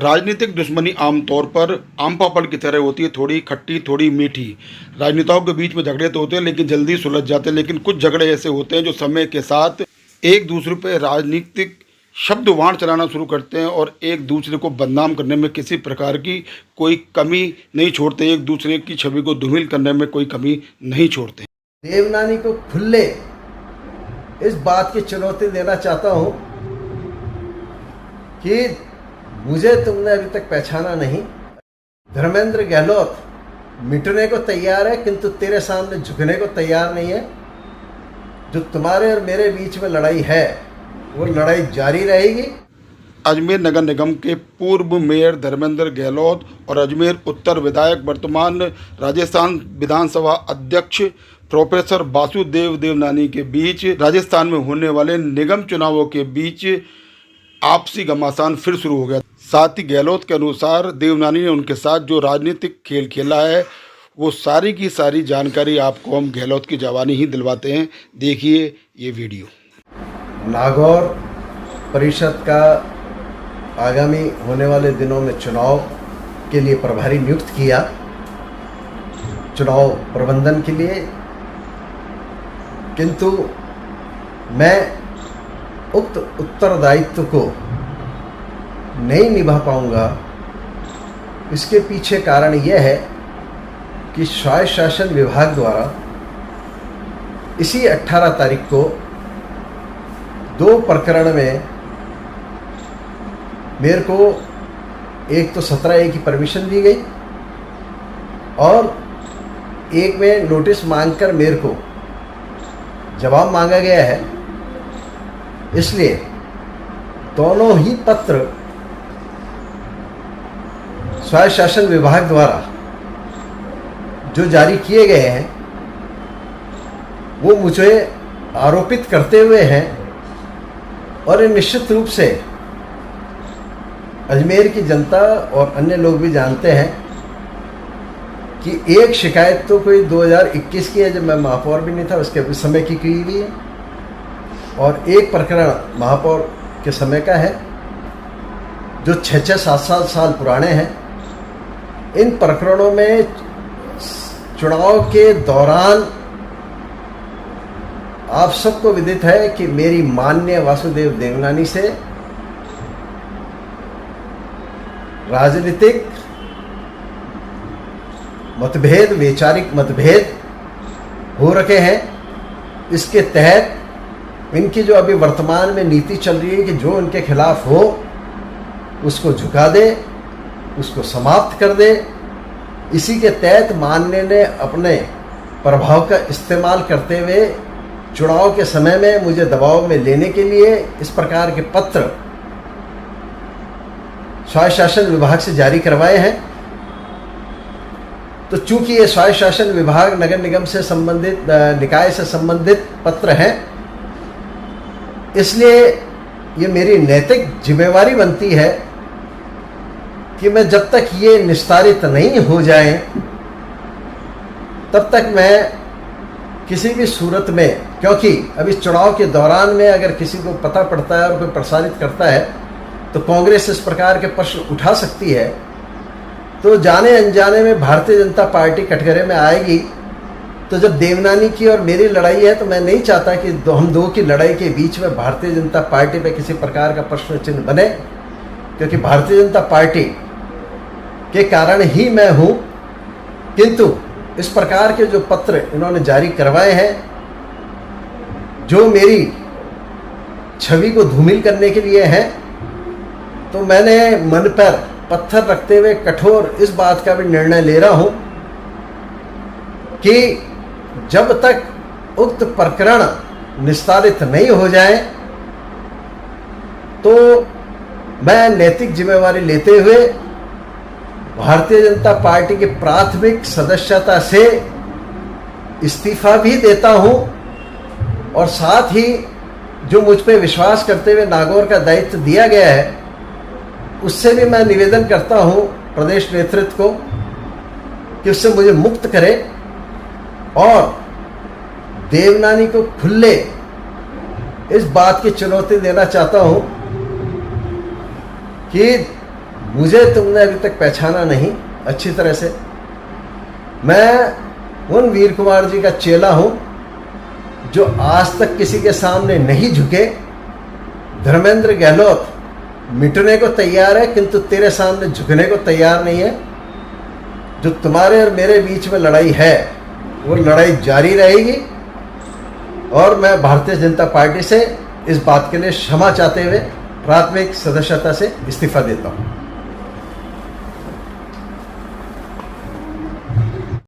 राजनीतिक दुश्मनी आमतौर पर आम पापड़ की तरह होती है, थोड़ी खट्टी थोड़ी मीठी। राजनेताओं के बीच में झगड़े तो होते हैं लेकिन जल्दी सुलझ जाते हैं, लेकिन कुछ झगड़े ऐसे होते हैं जो समय के साथ एक दूसरे पर राजनीतिक शब्द वाण चलाना शुरू करते हैं और एक दूसरे को बदनाम करने में किसी प्रकार की कोई कमी नहीं छोड़ते, एक दूसरे की छवि को धूमिल करने में कोई कमी नहीं छोड़ते। देवनानी को खुले इस बात की चुनौती देना चाहता हूं कि मुझे तुमने अभी तक पहचाना नहीं। धर्मेंद्र गहलोत मिटने को तैयार है किंतु तेरे सामने झुकने को तैयार नहीं है। जो तुम्हारे और मेरे बीच में लड़ाई है वो लड़ाई जारी रहेगी। अजमेर नगर निगम के पूर्व मेयर धर्मेंद्र गहलोत और अजमेर उत्तर विधायक वर्तमान राजस्थान विधानसभा अध्यक्ष प्रोफेसर वासुदेव देवनानी के बीच राजस्थान में होने वाले निगम चुनावों के बीच आपसी घमासान फिर शुरू हो गया। साथ ही गहलोत के अनुसार देवनानी ने उनके साथ जो राजनीतिक खेल खेला है वो सारी की सारी जानकारी आपको हम गहलोत की जवानी ही दिलवाते हैं। देखिए ये वीडियो। नागौर परिषद का आगामी होने वाले दिनों में चुनाव के लिए प्रभारी नियुक्त किया, चुनाव प्रबंधन के लिए, किंतु मैं उक्त उत्तरदायित्व को नहीं निभा पाऊंगा। इसके पीछे कारण यह है कि स्वायत्त शासन विभाग द्वारा इसी 18 तारीख को 2 प्रकरण में मेरे को एक तो 17A की परमिशन दी गई और एक में नोटिस मांगकर मेरे को जवाब मांगा गया है। इसलिए दोनों ही पत्र स्वायत्त शासन विभाग द्वारा जो जारी किए गए हैं वो मुझे आरोपित करते हुए हैं और ये निश्चित रूप से अजमेर की जनता और अन्य लोग भी जानते हैं कि एक शिकायत तो कोई 2021 की है जब मैं महापौर भी नहीं था, उसके समय की हुई है, और एक प्रकरण महापौर के समय का है जो 6-6, 7-7 साल पुराने हैं। इन प्रकरणों में चुनाव के दौरान आप सबको विदित है कि मेरी माननीय वासुदेव देवनानी से राजनीतिक मतभेद, वैचारिक मतभेद हो रखे हैं। इसके तहत इनकी जो अभी वर्तमान में नीति चल रही है कि जो उनके खिलाफ हो उसको झुका दे, उसको समाप्त कर दे। इसी के तहत माननीय ने अपने प्रभाव का इस्तेमाल करते हुए चुनाव के समय में मुझे दबाव में लेने के लिए इस प्रकार के पत्र स्वायत्त शासन विभाग से जारी करवाए हैं। तो चूंकि ये स्वायत्त शासन विभाग नगर निगम से संबंधित, निकाय से संबंधित पत्र हैं, इसलिए ये मेरी नैतिक जिम्मेवारी बनती है कि मैं जब तक ये निस्तारित नहीं हो जाए तब तक मैं किसी भी सूरत में, क्योंकि अभी चुनाव के दौरान में अगर किसी को पता पड़ता है और कोई प्रसारित करता है तो कांग्रेस इस प्रकार के प्रश्न उठा सकती है, तो जाने अनजाने में भारतीय जनता पार्टी कटघरे में आएगी। तो जब देवनानी की और मेरी लड़ाई है तो मैं नहीं चाहता कि हम दो की लड़ाई के बीच में भारतीय जनता पार्टी पे किसी प्रकार का प्रश्न चिन्ह बने, क्योंकि भारतीय जनता पार्टी के कारण ही मैं हूँ। किंतु इस प्रकार के जो पत्र इन्होंने जारी करवाए हैं जो मेरी छवि को धूमिल करने के लिए हैं, तो मैंने मन पर पत्थर रखते हुए कठोर इस बात का भी निर्णय ले रहा हूं कि जब तक उक्त प्रकरण निस्तारित नहीं हो जाए तो मैं नैतिक जिम्मेवारी लेते हुए भारतीय जनता पार्टी की प्राथमिक सदस्यता से इस्तीफा भी देता हूं और साथ ही जो मुझ पे विश्वास करते हुए नागौर का दायित्व दिया गया है उससे भी मैं निवेदन करता हूं प्रदेश नेतृत्व को कि उससे मुझे मुक्त करे और देवनानी को खुले इस बात की चुनौती देना चाहता हूं कि मुझे तुमने अभी तक पहचाना नहीं अच्छी तरह से। मैं उन वीर कुमार जी का चेला हूं जो आज तक किसी के सामने नहीं झुके। धर्मेंद्र गहलोत मिटने को तैयार है किंतु तेरे सामने झुकने को तैयार नहीं है। जो तुम्हारे और मेरे बीच में लड़ाई है वो लड़ाई जारी रहेगी और मैं भारतीय जनता पार्टी से इस बात के लिए क्षमा चाहते हुए प्राथमिक सदस्यता से इस्तीफा देता हूं।